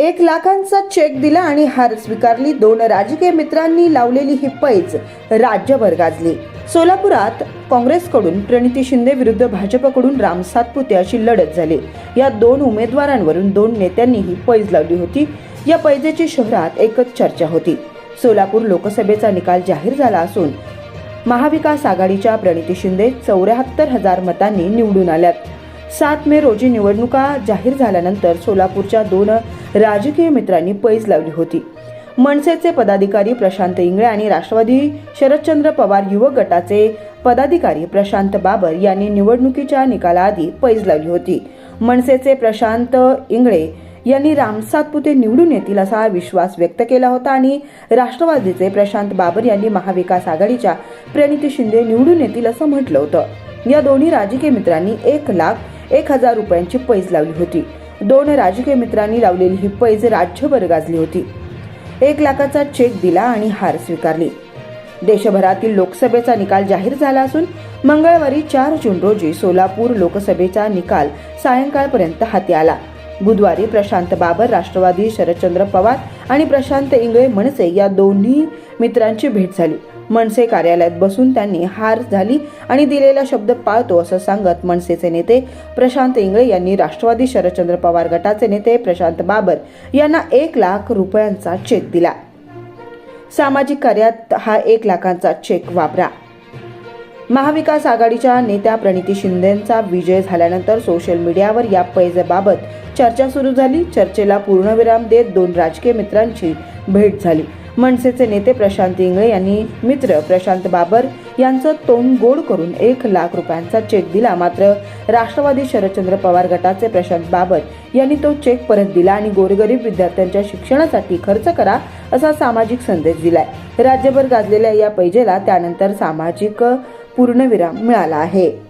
1,00,000चा check दिला आणि हार स्वीकारली. 2 राजकीय मित्रांनी लावलेली ही पैज राज्यभर गाजली. सोलापुरात काँग्रेसकडून प्रणिती शिंदे विरुद्ध भाजपकडून राम सातपुते अशी लढत झाली. या 2 उमेदवारांवरून 2 नेत्यांनी ही पैज लावली होती. या पैजेची शहरात एकच चर्चा होती. सोलापूर लोकसभेचा निकाल जाहीर झाला असून महाविकास आघाडीच्या प्रणिती शिंदे 74,000 मतांनी निवडून आल्यात. 7 मे रोजी निवडणुका जाहीर झाल्यानंतर सोलापूरच्या 2 राजकीय मित्रांनी पैज लावली होती. मनसेचे पदाधिकारी प्रशांत इंगळे आणि राष्ट्रवादी शरदचंद्र पवार युवक गटाचे पदाधिकारी प्रशांत बाबर यांनी निवडणुकीच्या निकालाआधी पैज लावली होती. मनसेचे प्रशांत इंगळे यांनी राम सातपुते निवडून येतील असा विश्वास व्यक्त केला होता आणि राष्ट्रवादीचे प्रशांत बाबर यांनी महाविकास आघाडीच्या प्रणिती शिंदे निवडून येतील असं म्हटलं होतं. या दोन्ही राजकीय मित्रांनी 1,01,000 रुपयांची पैज लावली होती. 2 राजकीय मित्रांनी लावलेली ही पैज राज्यभर गाजली होती. 1,00,000चा चेक दिला आणि हार स्वीकारली. देशभरातील लोकसभेचा निकाल जाहीर झाला असून मंगळवारी 4 जून रोजी सोलापूर लोकसभेचा निकाल सायंकाळपर्यंत हाती आला. बुधवारी प्रशांत बाबर राष्ट्रवादी शरदचंद्र पवार आणि प्रशांत इंगळे मनसे या दोन्ही मित्रांची भेट झाली. मनसे कार्यालयात बसून त्यांनी हार झाली आणि दिलेला शब्द पाळतो असं सांगत मनसेचे नेते प्रशांत इंगळे यांनी राष्ट्रवादी शरदचंद्र पवार गटाचे नेते प्रशांत बाबर यांना 1,00,000 रुपयांचा चेक दिला. सामाजिक कार्यात हा 1,00,000चा चेक वापरा. महाविकास आघाडीच्या नेत्या प्रणिती शिंदेंचा विजय झाल्यानंतर सोशल मीडियावर या पैजेबाबत चर्चा सुरू झाली. चर्चेला पूर्णविराम देत 2 राजकीय मित्रांची भेट झाली. मनसेचे नेते प्रशांत इंगळे यांनी मित्र प्रशांत बाबर यांचं तोंड गोड करून 1,00,000 रुपयांचा चेक दिला. मात्र राष्ट्रवादी शरदचंद्र पवार गटाचे प्रशांत बाबर यांनी तो चेक परत दिला आणि गोरगरीब विद्यार्थ्यांच्या शिक्षणासाठी खर्च करा असा सामाजिक संदेश दिलाय. राज्यभर गाजलेल्या या पैजेला त्यानंतर सामाजिक पूर्णविराम मिळाला आहे.